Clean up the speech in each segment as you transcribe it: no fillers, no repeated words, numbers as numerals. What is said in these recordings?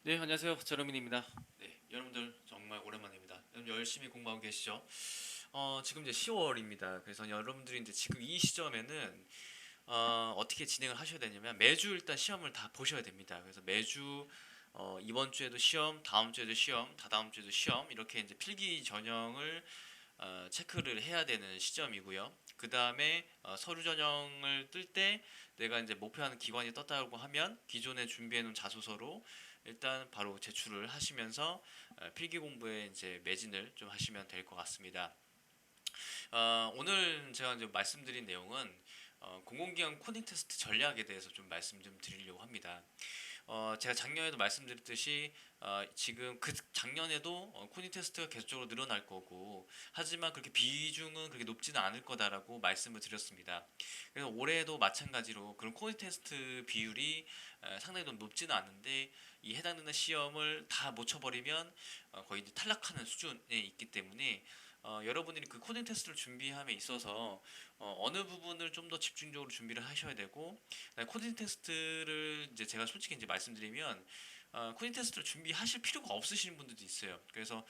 네, 안녕하세요. 제로민입니다. 네, 여러분들 정말 오랜만입니다. 여러분 열심히 공부하고 계시죠? 지금 이제 10월입니다. 그래서 여러분들이 이제 지금 이 시점에는 떻게 진행을 하셔야 되냐면 매주 일단 시험을 다 보셔야 됩니다. 그래서 매주 이번 주에도 시험, 다음 주에도 시험, 다다음 주에도 시험 이렇게 이제 필기 전형을 체크를 해야 되는 시점이고요. 그 다음에 서류 전형을 뜰 때 내가 이제 목표하는 기관이 떴다고 하면 기존에 준비해 놓은 자소서로 일단 바로 제출을 하시면서 필기 공부에 이제 매진을 좀 하시면 될 것 같습니다. 오늘 제가 이제 말씀드린 내용은 공공기관 코딩 테스트 전략에 대해서 좀 말씀 좀 드리려고 합니다. 제가 작년에도 말씀드렸듯이 지금 그 작년에도 코딩 테스트가 계속적으로 늘어날 거고 하지만 그렇게 비중은 그렇게 높지는 않을 거다라고 말씀을 드렸습니다. 그래서 올해도 마찬가지로 그런 코딩 테스트 비율이 상당히 좀 높지는 않은데 이 해당되는 시험을 다 못 쳐버리면 거의 이제 탈락하는 수준에 있기 때문에 여러분들이 그 코딩 테스트를 준비함에 있어서 어느 부분을 좀 더 집중적으로 준비를 하셔야 되고 코딩 테스트를 이제 제가 솔직히 이제 말씀드리면 코딩 테스트를 준비하실 필요가 없으신 분들도 있어요. 그래서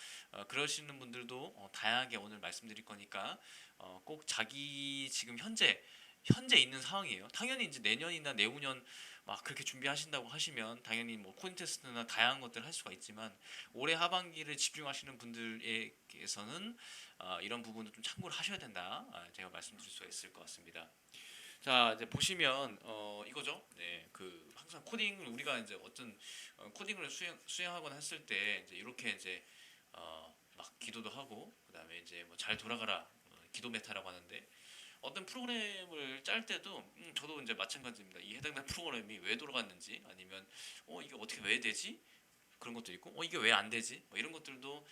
그러시는 분들도 다양하게 오늘 말씀드릴 거니까 꼭 자기 지금 현재 있는 상황이에요. 당연히 이제 내년이나 내후년 막 그렇게 준비하신다고 하시면 당연히 뭐 코딩 테스트나 다양한 것들 할 수가 있지만 올해 하반기를 집중하시는 분들에게서는 이런 부분을 좀 참고를 하셔야 된다. 제가 말씀드릴 수가 있을 것 같습니다. 자 이제 보시면 이거죠. 네, 그 항상 코딩을 우리가 이제 어떤 코딩을 수행하거나 했을 때 이제 이렇게 이제 막 기도도 하고 그다음에 이제 뭐 잘 돌아가라 기도 메타라고 하는데 어떤 프로그램을 짤 때도 저도 이제 마찬가지입니다. 이 해당된 프로그램이 왜 돌아갔는지 아니면 이게 어떻게 왜 되지? 그런 것도 있고 이게 왜 안 되지? 뭐 이런 것들도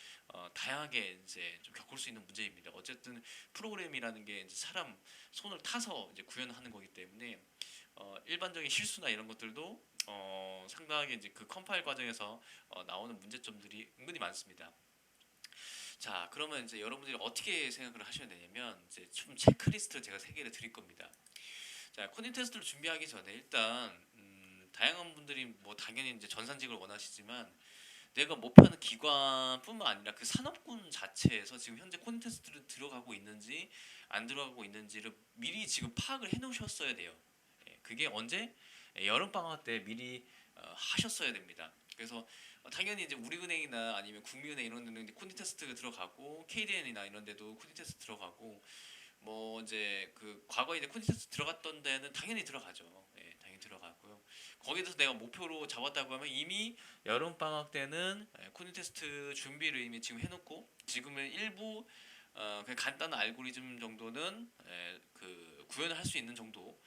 다양하게 이제 좀 겪을 수 있는 문제입니다. 어쨌든 프로그램이라는 게 이제 사람 손을 타서 이제 구현하는 거기 때문에 일반적인 실수나 이런 것들도 상당하게 이제 그 컴파일 과정에서 나오는 문제점들이 은근히 많습니다. 자, 그러면 이제 여러분들이 어떻게 생각을 하셔야 되냐면 이제 좀 체크리스트를 제가 세 개를 드릴 겁니다. 자, 코딩 테스트를 준비하기 전에 일단 다양한 분들이 뭐 당연히 이제 전산직을 원하시지만 내가 목표하는 기관뿐만 아니라 그 산업군 자체에서 지금 현재 코딩 테스트를 들어가고 있는지 안 들어가고 있는지를 미리 지금 파악을 해놓으셨어야 돼요. 그게 언제? 여름 방학 때 미리 하셨어야 됩니다. 그래서 당연히 이제 우리은행이나 아니면 국민은행 이런 데는 코딩 테스트가 들어가고 KDN이나 이런 데도 코딩 테스트 들어가고 뭐 이제 그 과거에 이제 코딩 테스트 들어갔던 데는 당연히 들어가죠. 당연히 들어가고요. 거기에서 내가 목표로 잡았다고 하면 이미 여름 방학 때는 코딩 테스트 준비를 이미 지금 해놓고 지금은 일부 그냥 간단한 알고리즘 정도는 그 구현을 할 수 있는 정도로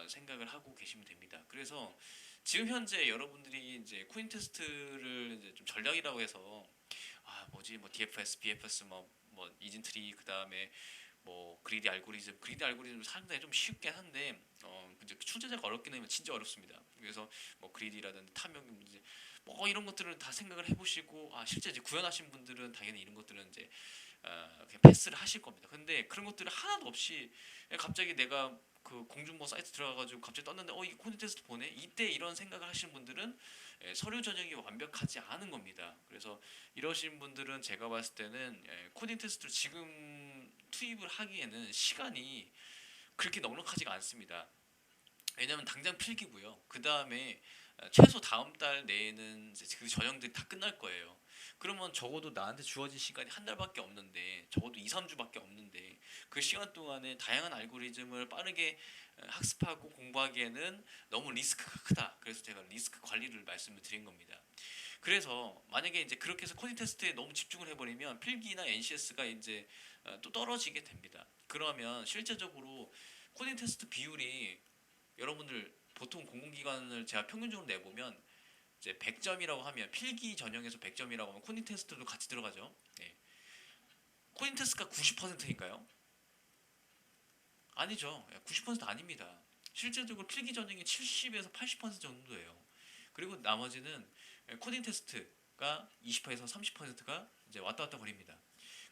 생각을 하고 계시면 됩니다. 그래서 지금 현재 여러분들이 이제 코딩 테스트를 이제 좀 전략이라고 해서 뭐지 뭐 DFS, BFS 뭐 이진트리 그 다음에 뭐 그리디 알고리즘 상당히 좀 쉽긴 한데 근데 출제자가 어렵긴 하면 진짜 어렵습니다. 그래서 뭐 그리디라든지 탐욕 문제 뭐 이런 것들은 다 생각을 해보시고 실제 이제 구현하신 분들은 당연히 이런 것들은 이제 그냥 패스를 하실 겁니다. 근데 그런 것들을 하나도 없이 갑자기 내가 그 공중보 사이트 들어가가지고 갑자기 떴는데 이 코딩 테스트 보네 이때 이런 생각을 하시는 분들은 서류 전형이 완벽하지 않은 겁니다. 그래서 이러신 분들은 제가 봤을 때는 코딩 테스트를 지금 투입을 하기에는 시간이 그렇게 넉넉하지가 않습니다. 왜냐면 당장 필기고요. 그 다음에 최소 다음 달 내에는 이제 그 전형들이 다 끝날 거예요. 그러면 적어도 나한테 주어진 시간이 한 달밖에 없는데 적어도 2, 3주밖에 없는데 그 시간 동안에 다양한 알고리즘을 빠르게 학습하고 공부하기에는 너무 리스크가 크다. 그래서 제가 리스크 관리를 말씀을 드린 겁니다. 그래서 만약에 이제 그렇게 해서 코딩 테스트에 너무 집중을 해버리면 필기나 NCS가 이제 또 떨어지게 됩니다. 그러면 실제적으로 코딩 테스트 비율이 여러분들 보통 공공기관을 제가 평균적으로 내보면 이제 100점이라고 하면 필기 전형에서 100점이라고 하면 코딩 테스트도 같이 들어가죠. 네. 코딩 테스트가 90%인가요? 아니죠. 90% 아닙니다. 실제적으로 필기 전형이 70에서 80% 정도예요. 그리고 나머지는 코딩 테스트가 20%에서 30%가 이제 왔다 갔다 거립니다.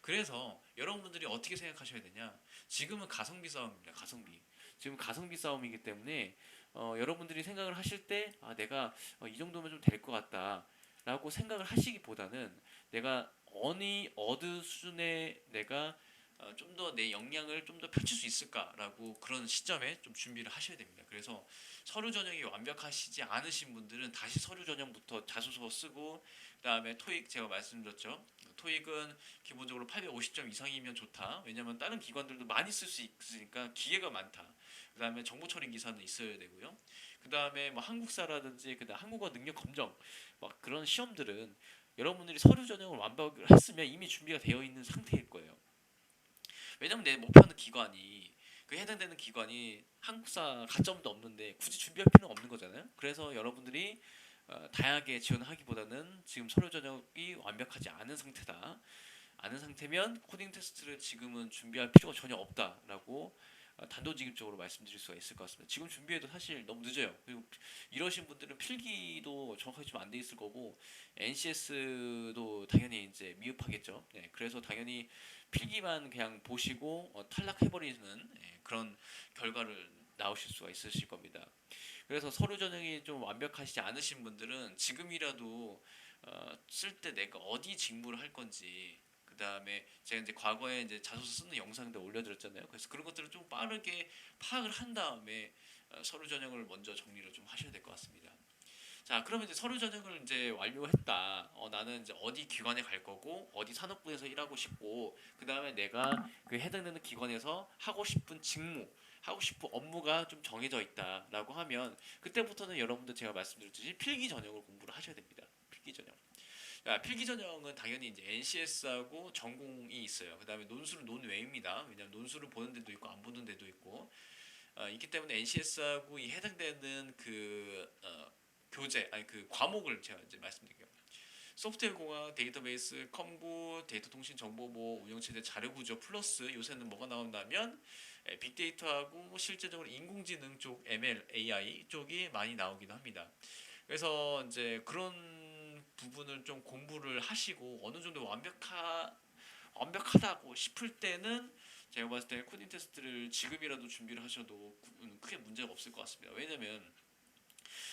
그래서 여러분들이 어떻게 생각하셔야 되냐? 지금은 가성비 싸움입니다. 가성비. 지금 가성비 싸움이기 때문에 여러분들이 생각을 하실 때 내가 이 정도면 좀 될 것 같다라고 생각을 하시기보다는 내가 어느 수준의 내가 좀 더 내 역량을 좀 더 펼칠 수 있을까라고 그런 시점에 좀 준비를 하셔야 됩니다. 그래서 서류 전형이 완벽하시지 않으신 분들은 다시 서류 전형부터 자소서 쓰고 그다음에 토익 제가 말씀드렸죠. 토익은 기본적으로 850점 이상이면 좋다. 왜냐하면 다른 기관들도 많이 쓸 수 있으니까 기회가 많다. 그다음에 정보 처리 기사는 있어야 되고요. 그다음에 뭐 한국사라든지 그다음 한국어 능력 검정 막 그런 시험들은 여러분들이 서류 전형을 완벽을 했으면 이미 준비가 되어 있는 상태일 거예요. 왜냐면 내 목표하는 기관이 그 해당되는 기관이 한국사 가점도 없는데 굳이 준비할 필요는 없는 거잖아요. 그래서 여러분들이 다양하게 지원하기보다는 지금 서류 전형이 완벽하지 않은 상태다. 않은 상태면 코딩 테스트를 지금은 준비할 필요가 전혀 없다라고 단도직입적으로 말씀드릴 수가 있을 것 같습니다. 지금 준비해도 사실 너무 늦어요. 그리고 이러신 분들은 필기도 정확하게 좀 안 돼 있을 거고 NCS도 당연히 이제 미흡하겠죠. 네, 그래서 당연히 필기만 그냥 보시고 탈락해버리는 그런 결과를 나오실 수가 있으실 겁니다. 그래서 서류 전형이 좀 완벽하시지 않으신 분들은 지금이라도 쓸 때 내가 어디 직무를 할 건지 그 다음에 제가 이제 과거에 이제 자소서 쓰는 영상도 올려드렸잖아요. 그래서 그런 것들을 좀 빠르게 파악을 한 다음에 서류 전형을 먼저 정리를 좀 하셔야 될 것 같습니다. 자, 그러면 이제 서류 전형을 이제 완료했다. 나는 이제 어디 기관에 갈 거고, 어디 산업부에서 일하고 싶고, 그 다음에 내가 그 해당되는 기관에서 하고 싶은 직무, 하고 싶은 업무가 좀 정해져 있다라고 하면, 그때부터는 여러분들 제가 말씀드렸듯이 필기 전형을 공부를 하셔야 됩니다. 필기 전형. 필기 전형은 당연히 이제 NCS하고 전공이 있어요. 그 다음에 논술은 논외입니다. 왜냐하면 논술을 보는 데도 있고 안 보는 데도 있고 있기 때문에 NCS하고 이 해당되는 교재 아니 그 과목을 제가 이제 말씀드릴게요. 소프트웨어 공학, 데이터베이스, 컴구, 데이터 통신 정보보, 운영체제 자료구조 플러스 요새는 뭐가 나온다면 빅데이터하고 실제적으로 인공지능 쪽 ML, AI 쪽이 많이 나오기도 합니다. 그래서 이제 그런 부분을 좀 공부를 하시고 어느 정도 완벽하다고 싶을 때는 제가 봤을 때 코딩 테스트를 지금이라도 준비를 하셔도 크게 문제가 없을 것 같습니다. 왜냐면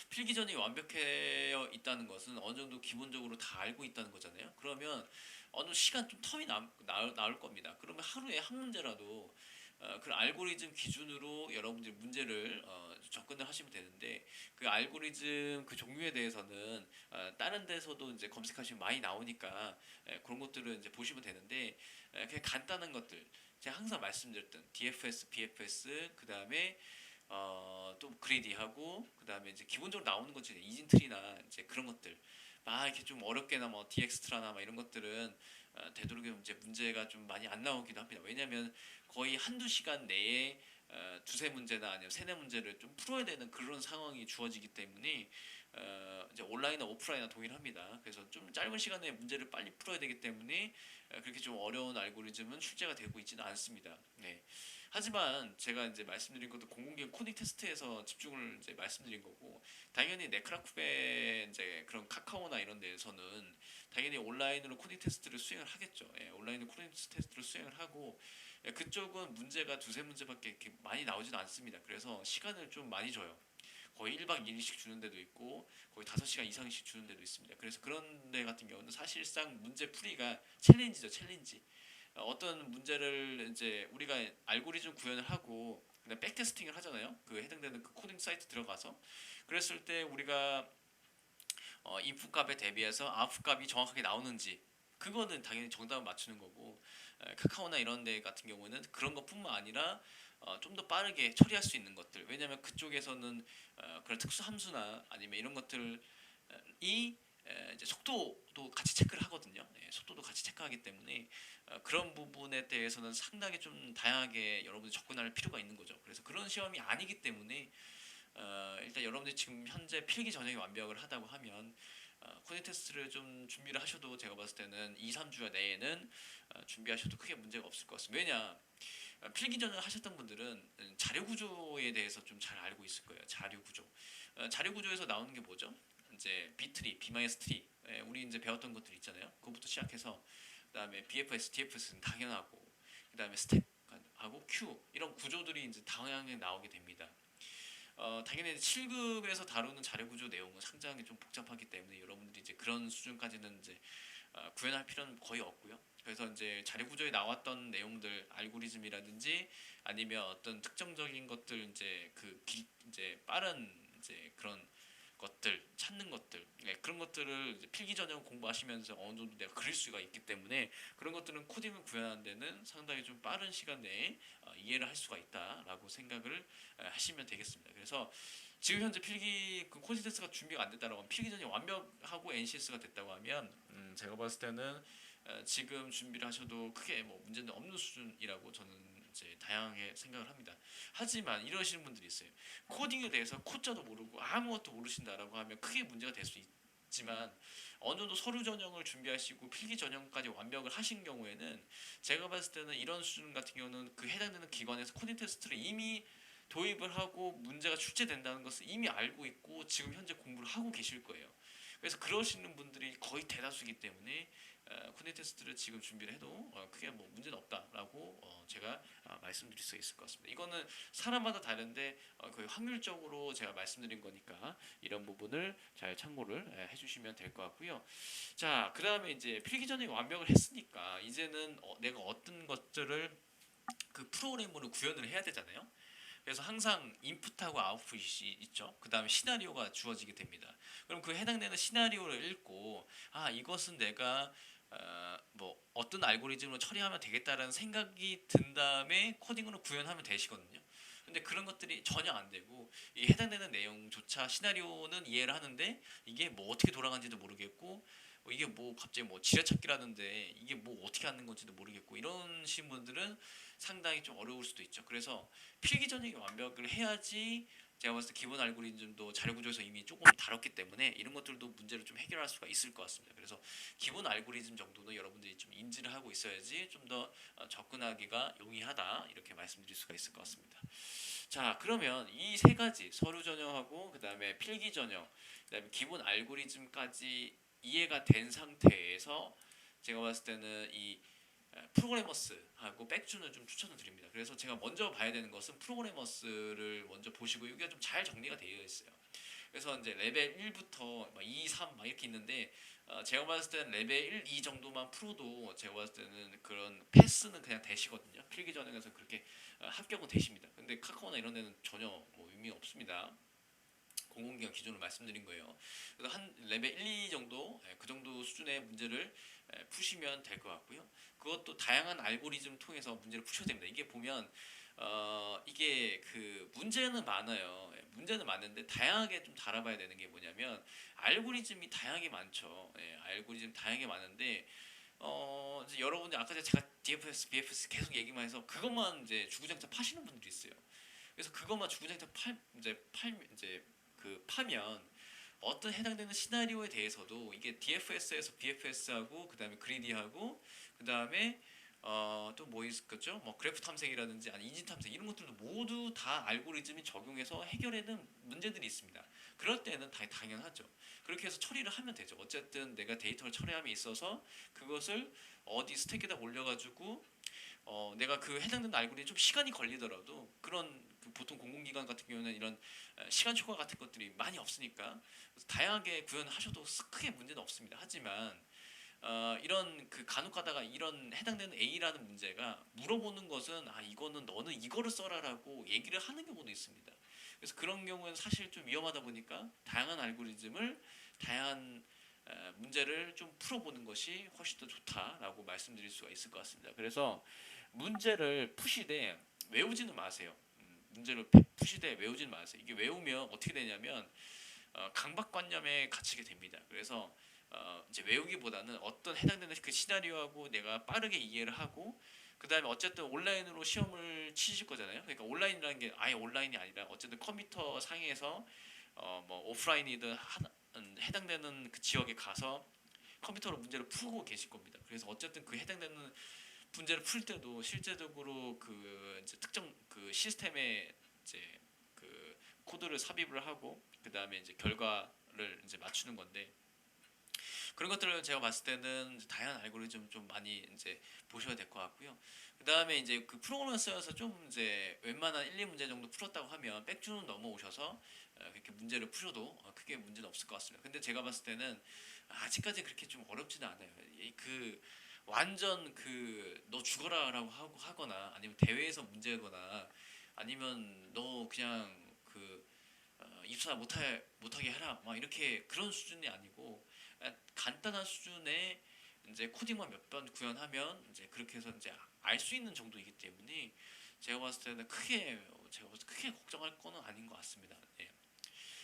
필기전이 완벽해 있다는 것은 어느 정도 기본적으로 다 알고 있다는 거잖아요. 그러면 어느 시간 좀 텀이 나올 겁니다. 그러면 하루에 한 문제라도 그 알고리즘 기준으로 여러분들이 문제를 접근을 하시면 되는데 그 알고리즘 그 종류에 대해서는 다른 데서도 이제 검색하시면 많이 나오니까 그런 것들을 이제 보시면 되는데 그냥 간단한 것들 제가 항상 말씀드렸던 DFS, BFS 그 다음에 또 그리디하고 그다음에 이제 기본적으로 나오는 건 이제 이진트리나 이제 그런 것들 막 이렇게 좀 어렵게나 뭐 디엑스트라나 막 이런 것들은 되도록이면 이제 문제가 좀 많이 안 나오기도 합니다. 왜냐하면 거의 한두 시간 내에 두세 문제나 아니면 세네 문제를 좀 풀어야 되는 그런 상황이 주어지기 때문에 이제 온라인이나 오프라인이나 동일합니다. 그래서 좀 짧은 시간에 문제를 빨리 풀어야 되기 때문에 그렇게 좀 어려운 알고리즘은 출제가 되고 있지는 않습니다. 네. 하지만 제가 이제 말씀드린 것도 공공기관 코딩 테스트에서 집중을 이제 말씀드린 거고 당연히 네크라쿠베 이제 그런 카카오나 이런 데에서는 당연히 온라인으로 코딩 테스트를 수행을 하겠죠. 온라인으로 코딩 테스트를 수행을 하고 그쪽은 문제가 두세 문제밖에 이렇게 많이 나오지는 않습니다. 그래서 시간을 좀 많이 줘요. 거의 1박 2일씩 주는 데도 있고 거의 5시간 이상씩 주는 데도 있습니다. 그래서 그런 데 같은 경우는 사실상 문제 풀이가 챌린지죠, 챌린지. 어떤 문제를 이제 우리가 알고리즘 구현을 하고 그다음 백테스팅을 하잖아요. 그 해당되는 그 코딩 사이트 들어가서 그랬을 때 우리가 인풋 값에 대비해서 아웃풋 값이 정확하게 나오는지 그거는 당연히 정답을 맞추는 거고 카카오나 이런 데 같은 경우는 그런 것뿐만 아니라 좀 더 빠르게 처리할 수 있는 것들 왜냐하면 그쪽에서는 그런 특수 함수나 아니면 이런 것들이 이제 속도도 같이 체크를 하거든요. 속도도 같이 체크하기 때문에 그런 부분에 대해서는 상당히 좀 다양하게 여러분이 접근할 필요가 있는 거죠. 그래서 그런 시험이 아니기 때문에 일단 여러분들이 지금 현재 필기 전형이 완벽을 하다고 하면 코딩 테스트를 좀 준비를 하셔도 제가 봤을 때는 2, 3주 내에는 준비하셔도 크게 문제가 없을 것 같습니다. 왜냐 필기 전형을 하셨던 분들은 자료 구조에 대해서 좀 잘 알고 있을 거예요. 자료 구조. 자료 구조에서 나오는 게 뭐죠? 이제 B트리, B-트리, 우리 이제 배웠던 것들 있잖아요. 그것부터 시작해서 그다음에 BFS, DFS는 당연하고 그다음에 스텝하고 큐 이런 구조들이 이제 당연하게 나오게 됩니다. 당연히 7급에서 다루는 자료 구조 내용은 상당히 좀 복잡하기 때문에 여러분들이 이제 그런 수준까지는 이제 구현할 필요는 거의 없고요. 그래서 이제 자료 구조에 나왔던 내용들 알고리즘이라든지 아니면 어떤 특정적인 것들 이제 이제 빠른 이제 그런 것들 찾는 것들 그런 것들을 이제 필기 전형 공부하시면서 어느 정도 내가 그릴 수가 있기 때문에 그런 것들은 코딩을 구현하는 데는 상당히 좀 빠른 시간 내에 이해를 할 수가 있다라고 생각을 하시면 되겠습니다. 그래서 지금 현재 필기 그 코딩 테스트가 준비가 안 됐다라고 하면 필기 전형이 완벽하고 NCS가 됐다고 하면 제가 봤을 때는 지금 준비를 하셔도 크게 뭐 문제는 없는 수준이라고 저는 이제 다양하게 생각을 합니다. 하지만 이러시는 분들이 있어요. 코딩에 대해서 코자도 모르고 아무것도 모르신다라고 하면 크게 문제가 될 수 있지만 어느 정도 서류 전형을 준비하시고 필기 전형까지 완벽을 하신 경우에는 제가 봤을 때는 이런 수준 같은 경우는 그 해당되는 기관에서 코딩 테스트를 이미 도입을 하고 문제가 출제된다는 것을 이미 알고 있고 지금 현재 공부를 하고 계실 거예요. 그래서 그러시는 분들이 거의 대다수이기 때문에 코딩 테스트를 지금 준비를 해도 크게 뭐 문제는 없다라고 제가 말씀드릴 수 있을 것 같습니다. 이거는 사람마다 다른데 거의 확률적으로 제가 말씀드린 거니까 이런 부분을 잘 참고를 해주시면 될 것 같고요. 자, 그 다음에 이제 필기 전형이 완벽을 했으니까 이제는 내가 어떤 것들을 그 프로그램으로 구현을 해야 되잖아요. 그래서 항상 인풋하고 아웃풋이 있죠. 그 다음에 시나리오가 주어지게 됩니다. 그럼 그 해당되는 시나리오를 읽고 이것은 내가 뭐 어떤 알고리즘으로 처리하면 되겠다라는 생각이 든 다음에 코딩으로 구현하면 되시거든요. 근데 그런 것들이 전혀 안 되고 이 해당되는 내용조차 시나리오는 이해를 하는데 이게 뭐 어떻게 돌아가는지도 모르겠고 이게 뭐 갑자기 뭐 지뢰찾기라는데 이게 뭐 어떻게 하는 건지도 모르겠고 이런 분들은 상당히 좀 어려울 수도 있죠. 그래서 필기 전형이 완벽을 해야지 제가 봤을 때 기본 알고리즘도 자료 구조에서 이미 조금 다뤘기 때문에 이런 것들도 문제를 좀 해결할 수가 있을 것 같습니다. 그래서 기본 알고리즘 정도는 여러분들이 좀 인지를 하고 있어야지 좀 더 접근하기가 용이하다 이렇게 말씀드릴 수가 있을 것 같습니다. 자, 그러면 이 세 가지 서류 전형하고 그 다음에 필기 전형, 그 다음에 기본 알고리즘까지 이해가 된 상태에서 제가 봤을 때는 이 프로그래머스하고 백준을 좀 추천을 드립니다. 그래서 제가 먼저 봐야 되는 것은 프로그래머스를 먼저 보시고 여기가 좀 잘 정리가 되어 있어요. 그래서 이제 레벨 1부터 2, 3 막 이렇게 있는데 제가 봤을 때는 레벨 1, 2 정도만 풀어도 제가 봤을 때는 그런 패스는 그냥 되시거든요. 필기 전형에서 그렇게 합격은 되십니다. 근데 카카오나 이런 데는 전혀 뭐 의미 없습니다. 공공기관 기준으로 말씀드린 거예요. 그래서 한 레벨 1, 2 정도 그 정도 수준의 문제를 푸시면 될 것 같고요. 그것도 다양한 알고리즘 통해서 문제를 푸셔야 됩니다. 이게 보면 이게 그 문제는 많아요. 문제는 많은데 다양하게 좀 다뤄봐야 되는 게 뭐냐면 알고리즘이 다양하게 많죠. 알고리즘 다양하게 많은데 이제 여러분들 아까 제가 DFS, BFS 계속 얘기만 해서 그것만 이제 주구장창 파시는 분들이 있어요. 그래서 그것만 주구장창 이제 그 파면 어떤 해당되는 시나리오에 대해서도 이게 DFS에서 BFS하고 그 다음에 그리디하고 그 다음에 또 뭐 있겠죠? 뭐 그래프 탐색이라든지 아니 인진 탐색 이런 것들도 모두 다 알고리즘이 적용해서 해결하는 문제들이 있습니다. 그럴 때는 다 당연하죠. 그렇게 해서 처리를 하면 되죠. 어쨌든 내가 데이터를 처리함에 있어서 그것을 어디 스택에다 올려가지고 내가 그 해당되는 알고리즘 좀 시간이 걸리더라도 그런 그 보통 공공기관 같은 경우는 이런 시간 초과 같은 것들이 많이 없으니까 다양하게 구현하셔도 크게 문제는 없습니다. 하지만 이런 그 간혹가다가 이런 해당되는 A라는 문제가 물어보는 것은 이거는 너는 이거를 써라라고 얘기를 하는 경우도 있습니다. 그래서 그런 경우는 사실 좀 위험하다 보니까 다양한 알고리즘을 다양한 문제를 좀 풀어보는 것이 훨씬 더 좋다라고 말씀드릴 수가 있을 것 같습니다. 그래서 문제를 푸시되 외우지는 마세요. 문제를 푸시되 외우지는 마세요. 이게 외우면 어떻게 되냐면 강박관념에 갇히게 됩니다. 그래서 이제 외우기보다는 어떤 해당되는 그 시나리오하고 내가 빠르게 이해를 하고 그 다음에 어쨌든 온라인으로 시험을 치실 거잖아요. 그러니까 온라인이라는 게 아예 온라인이 아니라 어쨌든 컴퓨터 상에서 뭐 오프라인이든 해당되는 그 지역에 가서 컴퓨터로 문제를 풀고 계실 겁니다. 그래서 어쨌든 그 해당되는 문제를 풀 때도 실제적으로 그 이제 특정 그 시스템에 이제 그 코드를 삽입을 하고 그 다음에 이제 결과를 이제 맞추는 건데 그런 것들을 제가 봤을 때는 이제 다양한 알고리즘 좀 많이 이제 보셔야 될 것 같고요. 그 다음에 이제 그 프로그래머스여서 좀 이제 웬만한 1, 2문제 정도 풀었다고 하면 백주는 넘어오셔서 그렇게 문제를 푸셔도 크게 문제는 없을 것 같습니다. 근데 제가 봤을 때는 아직까지 그렇게 좀 어렵지는 않아요. 그 완전 그 너 죽어라라고 하거나 아니면 대회에서 문제거나 아니면 너 그냥 그 입사 못하게 해라 막 이렇게 그런 수준이 아니고 간단한 수준의 이제 코딩만 몇 번 구현하면 이제 그렇게 해서 이제 알 수 있는 정도이기 때문에 제가 봤을 때는 크게 걱정할 거는 아닌 것 같습니다. 예.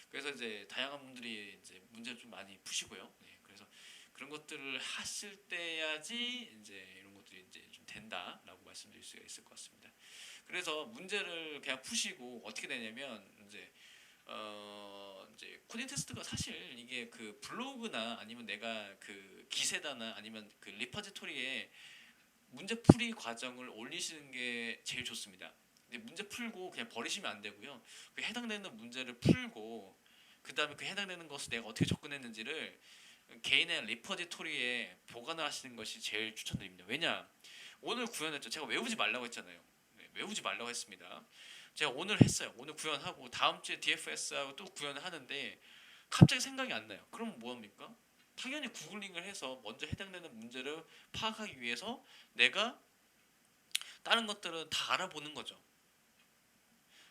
그래서 이제 다양한 분들이 이제 문제를 좀 많이 푸시고요. 예. 그래서 그런 것들을 하실 때야지 이제 이런 것들이 이제 좀 된다라고 말씀드릴 수가 있을 것 같습니다. 그래서 문제를 그냥 푸시고 어떻게 되냐면 이제 코딩 테스트가 사실 이게 그 블로그나 아니면 내가 그 기세다나 아니면 그 리퍼지토리에 문제풀이 과정을 올리시는 게 제일 좋습니다. 근데 문제 풀고 그냥 버리시면 안 되고요. 그 해당되는 문제를 풀고 그 다음에 그 해당되는 것을 내가 어떻게 접근했는지를 개인의 리퍼지토리에 보관을 하시는 것이 제일 추천드립니다. 왜냐? 오늘 구현했죠. 제가 외우지 말라고 했잖아요. 네, 외우지 말라고 했습니다. 제가 오늘 했어요. 오늘 구현하고 다음 주에 DFS하고 또 구현을 하는데 갑자기 생각이 안 나요. 그럼 뭐합니까? 당연히 구글링을 해서 먼저 해당되는 문제를 파악하기 위해서 내가 다른 것들은 다 알아보는 거죠.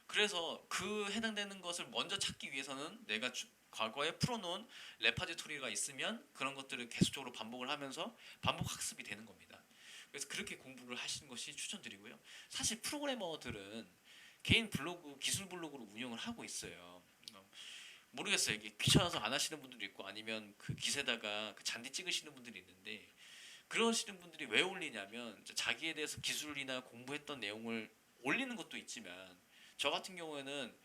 그래서 그 해당되는 것을 먼저 찾기 위해서는 내가 과거에 풀어놓은 레파지토리가 있으면 그런 것들을 계속적으로 반복을 하면서 반복 학습이 되는 겁니다. 그래서 그렇게 공부를 하시는 것이 추천드리고요. 사실 프로그래머들은 개인 블로그, 기술 블로그로 운영을 하고 있어요. 모르겠어요. 이게 귀찮아서 안 하시는 분들도 있고 아니면 그 기세다가 그 잔디 찍으시는 분들이 있는데 그러시는 분들이 왜 올리냐면 자기에 대해서 기술이나 공부했던 내용을 올리는 것도 있지만 저 같은 경우에는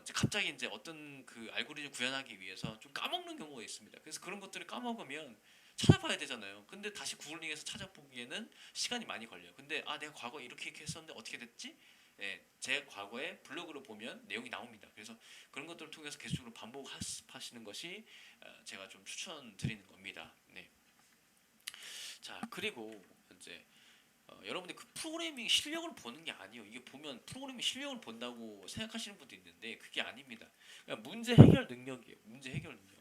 이제 갑자기 이제 어떤 그 알고리즘 구현하기 위해서 좀 까먹는 경우가 있습니다. 그래서 그런 것들을 까먹으면 찾아봐야 되잖아요. 근데 다시 구글링해서 찾아보기에는 시간이 많이 걸려요. 근데 내가 과거 이렇게 했었는데 어떻게 됐지? 네, 제 과거에 블로그로 보면 내용이 나옵니다. 그래서 그런 것들을 통해서 계속적으로 반복하시는 것이 제가 좀 추천드리는 겁니다. 네. 자 그리고 이제 여러분들 그 프로그래밍 실력을 보는 게 아니에요. 이게 보면 프로그래밍 실력을 본다고 생각하시는 분도 있는데 그게 아닙니다. 그냥 문제 해결 능력이에요. 문제 해결 능력.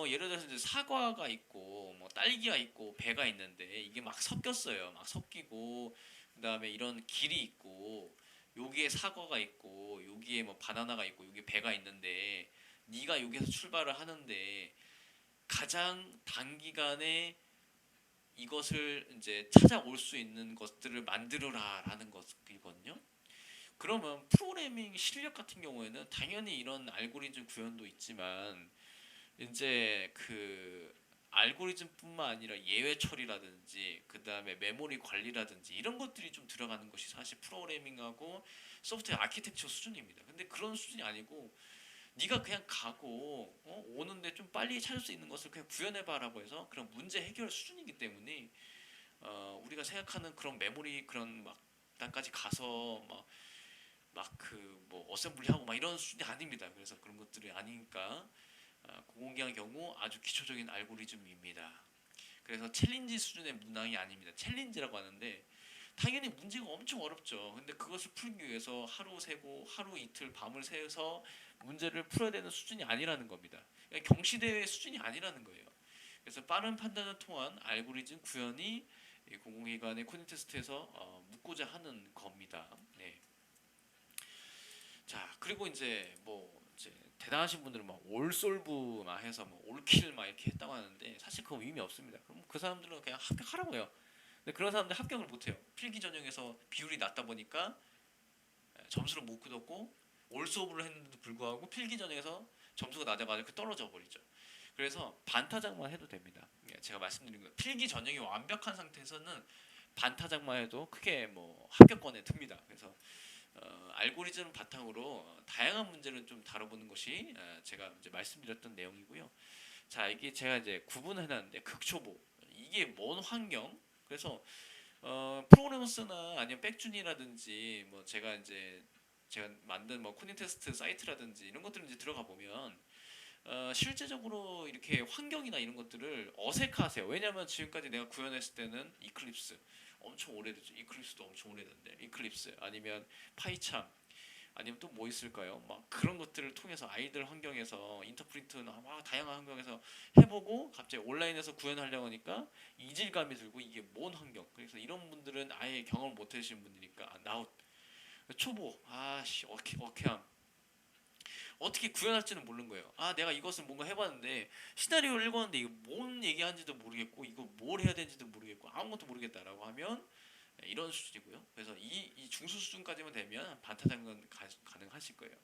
예를 들어서 이제 사과가 있고 뭐 딸기가 있고 배가 있는데 이게 막 섞였어요. 막 섞이고 그다음에 이런 길이 있고 여기에 사과가 있고 여기에 뭐 바나나가 있고 여기에 배가 있는데 네가 여기서 출발을 하는데 가장 단기간에 이것을 이제 찾아올 수 있는 것들을 만들어라라는 것이거든요. 그러면 프로그래밍 실력 같은 경우에는 당연히 이런 알고리즘 구현도 있지만 이제 그 알고리즘뿐만 아니라 예외 처리라든지 그 다음에 메모리 관리라든지 이런 것들이 좀 들어가는 것이 사실 프로그래밍하고 소프트웨어 아키텍처 수준입니다. 근데 그런 수준이 아니고 네가 그냥 가고 오는데 좀 빨리 찾을 수 있는 것을 그냥 구현해봐라고 해서 그런 문제 해결 수준이기 때문에 우리가 생각하는 그런 메모리 그런 막 단까지 가서 막 그 뭐 어셈블리하고 막 이런 수준이 아닙니다. 그래서 그런 것들이 아니니까 공공기한 경우 아주 기초적인 알고리즘입니다. 그래서 챌린지 수준의 문항이 아닙니다. 챌린지라고 하는데 당연히 문제가 엄청 어렵죠. 근데 그것을 풀기 위해서 하루 새고 하루 이틀 밤을 새서 문제를 풀어야 되는 수준이 아니라는 겁니다. 그러니까 경시대회 수준이 아니라는 거예요. 그래서 빠른 판단을 통한 알고리즘 구현이 공공기관의 코딩 테스트에서 묻고자 하는 겁니다. 네. 자 그리고 이제 뭐 이제 대단하신 분들은 막 올솔브 막 해서 뭐 올킬 막 이렇게 했다고 하는데 사실 그건 의미 없습니다. 그럼 그 사람들은 그냥 합격하라고요. 근데 그런 사람들 합격을 못해요. 필기 전형에서 비율이 낮다 보니까 점수를 못 끊었고 올수업을 했는데도 불구하고 필기 전형에서 점수가 낮아가지고 떨어져 버리죠. 그래서 반타작만 해도 됩니다. 제가 말씀드린 거 필기 전형이 완벽한 상태에서는 반타작만 해도 크게 뭐 합격권에 듭니다. 그래서 알고리즘 바탕으로 다양한 문제를 좀 다뤄보는 것이 제가 이제 말씀드렸던 내용이고요. 자 이게 제가 이제 구분을 해놨는데 극초보 이게 뭔 환경? 그래서 프로그래머스나 아니면 백준이라든지 뭐 제가 만든 뭐 코딩 테스트 사이트라든지 이런 것들을 이제 들어가 보면 실제적으로 이렇게 환경이나 이런 것들을 어색하세요. 왜냐하면 지금까지 내가 구현했을 때는 이클립스 엄청 오래됐죠. 이클립스도 엄청 오래됐는데 이클립스 아니면 파이참 아니면 또 뭐 있을까요? 막 그런 것들을 통해서 아이들 환경에서 인터프리트나 막 다양한 환경에서 해보고 갑자기 온라인에서 구현하려고 하니까 이질감이 들고 이게 뭔 환경? 그래서 이런 분들은 아예 경험을 못 해주신 분이니까 나웃 초보 아씨 어케함 어떻게 구현할지는 모르는 거예요. 아 내가 이것을 뭔가 해봤는데 시나리오를 읽었는데 이거 뭔 얘기하는지도 모르겠고 이거 뭘 해야 되는지도 모르겠고 아무것도 모르겠다라고 하면 이런 수준이고요. 그래서 이 중수 수준까지만 되면 반타작은 가능하실 거예요.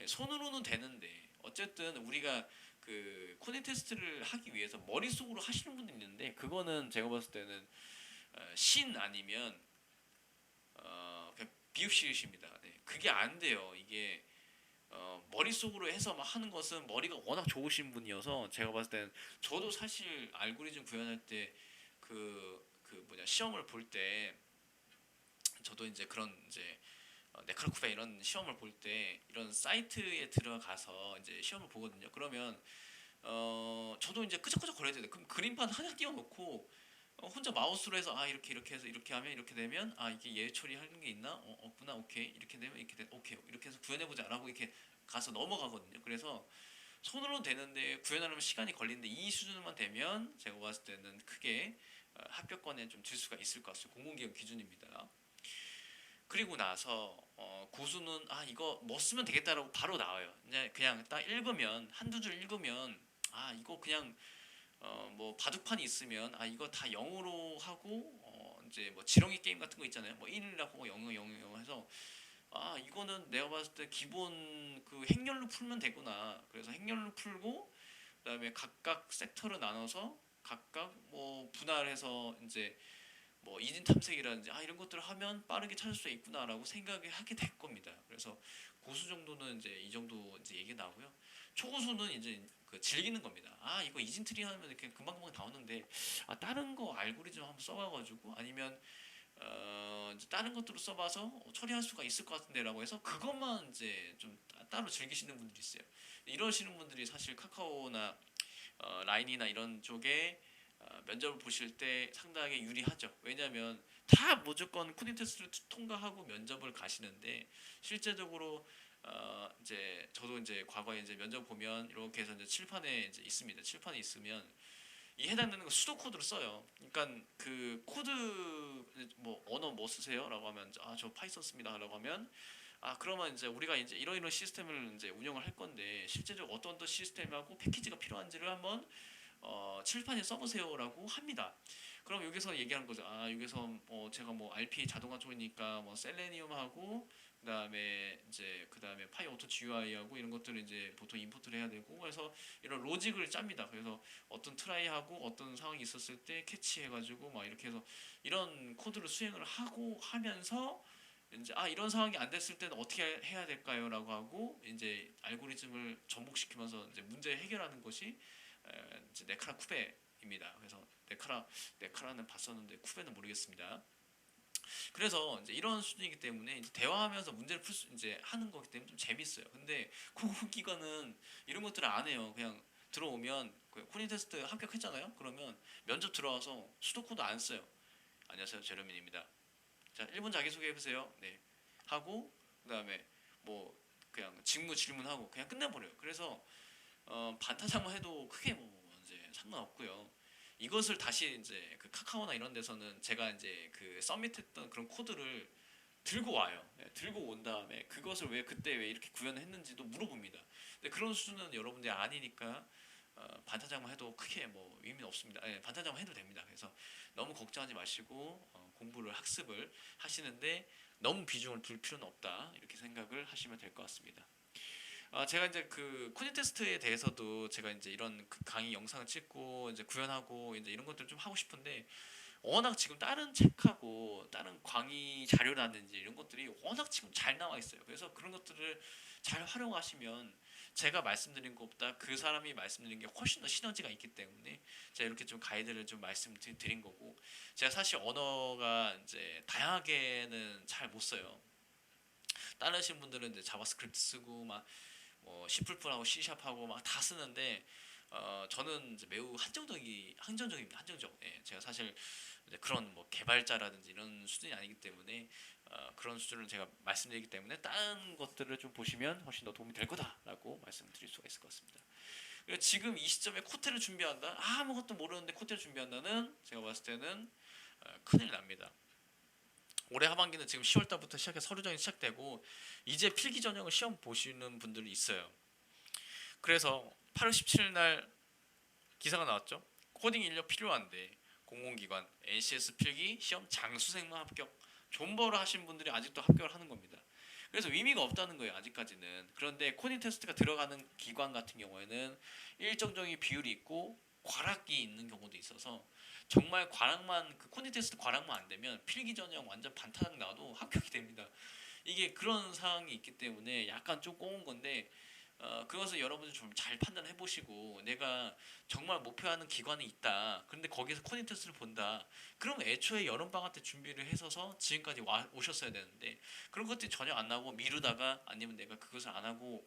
손으로는 되는데 어쨌든 우리가 그 코딩 테스트를 하기 위해서 머릿속으로 하시는 분이 있는데 그거는 제가 봤을 때는 신 아니면 그냥 비읍시읒입니다. 네, 그게 안 돼요. 이게 머릿속으로 해서 막 하는 것은 머리가 워낙 좋으신 분이어서 제가 봤을 때는 저도 사실 알고리즘 구현할 때 그 뭐냐 시험을 볼 때 저도 이제 그런 이제 네크라쿠페 이런 시험을 볼 때 이런 사이트에 들어가서 이제 시험을 보거든요. 그러면 저도 이제 끄적끄적 거려야 돼요. 그럼 그림판 하나 띄워놓고 혼자 마우스로 해서 아 이렇게 해서 이렇게 하면 이렇게 되면 아 이게 얘 처리하는 게 있나? 없구나. 오케이. 이렇게 되면 이렇게 돼. 오케이. 이렇게 해서 구현해보자라고 이렇게 가서 넘어가거든요. 그래서 손으로 되는데 구현하려면 시간이 걸리는데 이 수준만 되면 제가 봤을 때는 크게 합격권에 좀 들 수가 있을 것 같아요. 공공기관 기준입니다. 그리고 나서 고수는 아 이거 뭐 쓰면 되겠다라고 바로 나와요. 이제 그냥 딱 읽으면 한두 줄 읽으면 아 이거 그냥 뭐 바둑판이 있으면 아 이거 다 0으로 하고 이제 뭐 지렁이 게임 같은 거 있잖아요. 뭐 1이라고 0, 0, 0 해서 아 이거는 내가 봤을 때 기본 그 행렬로 풀면 되구나. 그래서 행렬로 풀고 그다음에 각각 섹터를 나눠서 각각 뭐 분할해서 이제 뭐 이진 탐색이라든지 아 이런 것들을 하면 빠르게 찾을 수 있구나라고 생각을 하게 될 겁니다. 그래서 고수 정도는 이제 이 정도 이제 얘기 나오고요. 초고수는 이제 그 즐기는 겁니다. 아 이거 이진 트리 하면 이렇게 금방금방 나오는데 아 다른 거 알고리즘 한번 써봐가지고 아니면 이제 다른 것들로 써봐서 처리할 수가 있을 것 같은데라고 해서 그것만 이제 좀 따로 즐기시는 분들이 있어요. 이러시는 분들이 사실 카카오나 라인이나 이런 쪽에 면접을 보실 때 상당히 유리하죠. 왜냐하면 다 무조건 코딩 테스트를 통과하고 면접을 가시는데 실제적으로 이제 저도 이제 과거에 이제 면접 보면 이렇게 해서 이제 칠판에 이제 있습니다. 칠판에 있으면 이 해당되는 거 수도 코드로 써요. 그러니까 그 코드 뭐 언어 뭐 쓰세요?라고 하면 아 저 파이썬 씁니다라고 하면 아 그러면 이제 우리가 이제 이런 시스템을 이제 운영을 할 건데 실제적으로 어떤 시스템하고 패키지가 필요한지를 한번 칠판에 써보세요라고 합니다. 그럼 여기서 얘기하는 거죠. 아 여기서 제가 뭐 RPA 자동화 쪽이니까 뭐 셀레니움하고 그다음에 파이 오토 GUI하고 이런 것들을 이제 보통 임포트를 해야 되고 그래서 이런 로직을 짭니다. 그래서 어떤 트라이하고 어떤 상황이 있었을 때 캐치해가지고 막 이렇게 해서 이런 코드를 수행을 하고 하면서 이제 아 이런 상황이 안 됐을 때는 어떻게 해야 될까요?라고 하고 이제 알고리즘을 접목시키면서 이제 문제 해결하는 것이 이제 네카라 쿠베입니다. 그래서 네카라는 봤었는데 쿠베는 모르겠습니다. 그래서 이제 이런 수준이기 때문에 이제 대화하면서 문제를 풀 수 이제 하는 거기 때문에 좀 재밌어요. 근데 공공기관은 이런 것들을 안 해요. 그냥 들어오면 그 코딩 테스트 합격했잖아요. 그러면 면접 들어와서 수도코드 안 써요. 안녕하세요, 제르민입니다. 자, 1분 자기소개 해보세요. 네. 하고 그다음에 뭐 그냥 직무 질문하고 그냥 끝내버려요. 그래서 반타작만 해도 크게 뭐 이제 상관없고요. 이것을 다시 이제 그 카카오나 이런 데서는 제가 이제 그 서밋했던 그런 코드를 들고 와요. 네, 들고 온 다음에 그것을 왜 그때 왜 이렇게 구현했는지도 물어봅니다. 근데 그런 수준은 여러분들이 아니니까 반타작만 해도 크게 뭐 의미는 없습니다. 네, 반타작만 해도 됩니다. 그래서 너무 걱정하지 마시고 공부를 학습을 하시는데 너무 비중을 둘 필요는 없다 이렇게 생각을 하시면 될 것 같습니다. 제가 이제 그 코딩 테스트에 대해서도 제가 이제 이런 그 강의 영상을 찍고 이제 구현하고 이제 이런 것들을 좀 하고 싶은데 워낙 지금 다른 책하고 다른 강의 자료라든지 이런 것들이 워낙 지금 잘 나와 있어요. 그래서 그런 것들을 잘 활용하시면 제가 말씀드린 것보다 그 사람이 말씀드린 게 훨씬 더 시너지가 있기 때문에 제가 이렇게 좀 가이드를 좀 말씀드린 거고 제가 사실 언어가 이제 다양하게는 잘 못 써요. 다른 분들은 이제 자바스크립트 쓰고 막 뭐 C++하고 C#하고 막 다 쓰는데 저는 이제 매우 한정적입니다. 한정적. 예, 제가 사실 이제 그런 뭐 개발자라든지 이런 수준이 아니기 때문에 그런 수준을 제가 말씀드리기 때문에 다른 것들을 좀 보시면 훨씬 더 도움이 될 거다라고 말씀드릴 수가 있을 것 같습니다. 그리고 지금 이 시점에 코테를 준비한다? 아무것도 모르는데 코테를 준비한다는 제가 봤을 때는 큰일 납니다. 올해 하반기는 지금 10월 달부터 시작해 서류전이 시작되고 이제 필기 전형을 시험 보시는 분들이 있어요. 그래서 8월 17일 날 기사가 나왔죠. 코딩 인력 필요한데 공공기관 NCS 필기 시험 장수생만 합격. 존버를 하신 분들이 아직도 합격을 하는 겁니다. 그래서 의미가 없다는 거예요. 아직까지는. 그런데 코딩 테스트가 들어가는 기관 같은 경우에는 일정적인 비율이 있고 과락이 있는 경우도 있어서 정말 과락만 그 코딩 테스트 과락만 안 되면 필기 전형 완전 반타작 나도 합격이 됩니다. 이게 그런 상황이 있기 때문에 약간 좀 꼬운 건데 그것을 여러분들 좀 잘 판단해 보시고 내가 정말 목표하는 기관이 있다. 그런데 거기서 코딩 테스트를 본다. 그럼 애초에 여름방학 때 준비를 해서서 지금까지 오셨어야 되는데 그런 것들이 전혀 안 나오고 미루다가 아니면 내가 그것을 안 하고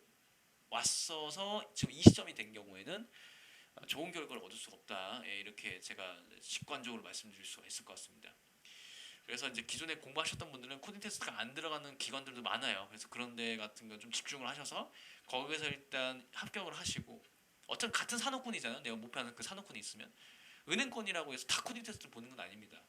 왔어서 지금 이 시점이 된 경우에는 좋은 결과를 얻을 수가 없다. 예, 이렇게 제가 직관적으로 말씀드릴 수가 있을 것 같습니다. 그래서 이제 기존에 공부하셨던 분들은 코딩 테스트가 안 들어가는 기관들도 많아요. 그래서 그런 데 같은 거 좀 집중을 하셔서 거기서 일단 합격을 하시고 어차피 같은 산업군이잖아요. 내가 목표하는 그 산업군이 있으면 은행권이라고 해서 다 코딩 테스트를 보는 건 아닙니다.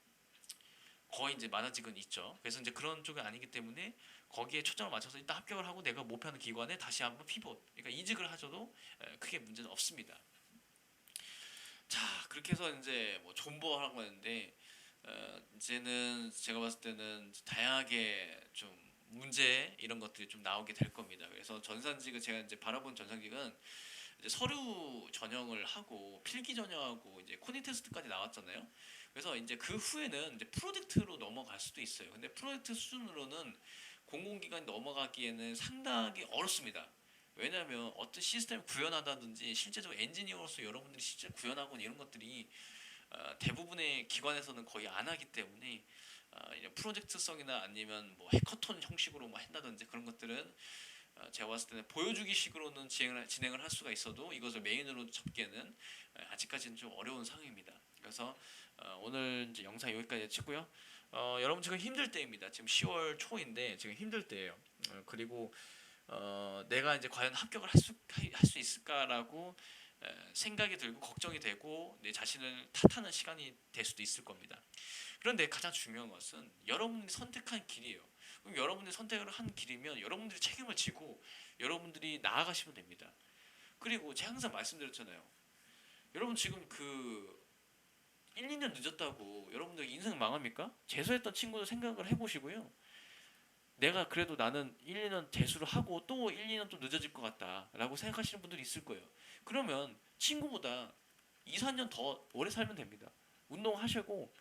거의 이제 많아지건 있죠. 그래서 이제 그런 쪽은 아니기 때문에 거기에 초점을 맞춰서 일단 합격을 하고 내가 목표하는 기관에 다시 한번 피봇, 그러니까 이직을 하셔도 크게 문제는 없습니다. 자, 그렇게 해서 이제 뭐 존버하라고 하는데 이제는 제가 봤을 때는 다양하게 좀 문제 이런 것들이 좀 나오게 될 겁니다. 그래서 전산직을 제가 이제 바라본 전산직은 이제 서류 전형을 하고 필기 전형하고 이제 코딩 테스트까지 나왔잖아요. 그래서 이제 그 후에는 이제 프로젝트로 넘어갈 수도 있어요. 근데 프로젝트 수준으로는 공공기관이 넘어가기에는 상당히 어렵습니다. 왜냐하면 어떤 시스템을 구현하다든지 실제적으로 엔지니어로서 여러분들이 실제 구현하고 이런 것들이 대부분의 기관에서는 거의 안 하기 때문에 이런 프로젝트성이나 아니면 뭐 해커톤 형식으로 뭐 한다든지 그런 것들은 제가 봤을 때는 보여주기 식으로는 진행을 할 수가 있어도 이것을 메인으로 잡기에는 아직까지는 좀 어려운 상황입니다. 그래서 오늘 이제 영상 여기까지 찍고요. 여러분 지금 힘들 때입니다. 지금 10월 초인데 지금 힘들 때예요. 그리고 내가 이제 과연 합격을 할 수 있을까라고 생각이 들고 걱정이 되고 내 자신을 탓하는 시간이 될 수도 있을 겁니다. 그런데 가장 중요한 것은 여러분이 선택한 길이에요. 그럼 여러분들이 선택을 한 길이면 여러분들이 책임을 지고 여러분들이 나아가시면 됩니다. 그리고 제가 항상 말씀드렸잖아요. 여러분 지금 그 1, 2년 늦었다고 여러분들 인생 망합니까? 재수했던 친구들 생각을 해보시고요. 내가 그래도 나는 1, 2년 재수를 하고 또 1, 2년 또 늦어질 것 같다라고 생각하시는 분들이 있을 거예요. 그러면 친구보다 2, 4년 더 오래 살면 됩니다. 운동하시고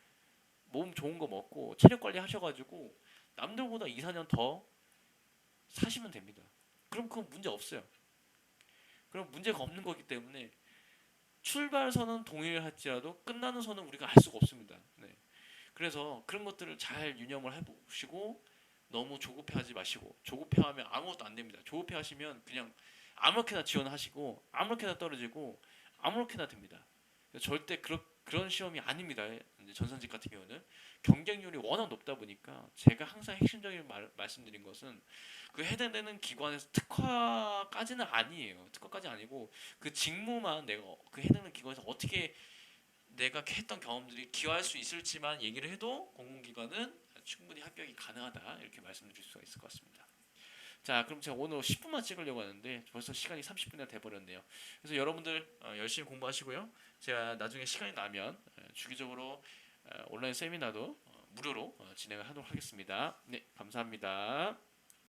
몸 좋은 거 먹고 체력 관리 하셔가지고 남들보다 2, 4년 더 사시면 됩니다. 그럼 그건 문제 없어요. 그럼 문제가 없는 거기 때문에 출발선은 동일할지라도 끝나는 선은 우리가 알 수가 없습니다. 네. 그래서 그런 것들을 잘 유념을 해보시고 너무 조급해하지 마시고 조급해하면 아무것도 안 됩니다. 조급해하시면 그냥 아무렇게나 지원하시고 아무렇게나 떨어지고 아무렇게나 됩니다. 절대 그런 시험이 아닙니다. 이제 전산직 같은 경우는 경쟁률이 워낙 높다 보니까 제가 항상 핵심적인 말씀드린 것은 그 해당되는 기관에서 특화까지는 아니에요. 특화까지 아니고 그 직무만 내가 그 해당되는 기관에서 어떻게 내가 했던 경험들이 기여할 수 있을지만 얘기를 해도 공공기관은 충분히 합격이 가능하다 이렇게 말씀드릴 수가 있을 것 같습니다. 자, 그럼 제가 오늘 10분만 찍으려고 하는데 벌써 시간이 30분이나 돼버렸네요. 그래서 여러분들 열심히 공부하시고요. 제가 나중에 시간이 나면 주기적으로 온라인 세미나도 무료로 진행을 하도록 하겠습니다. 네, 감사합니다.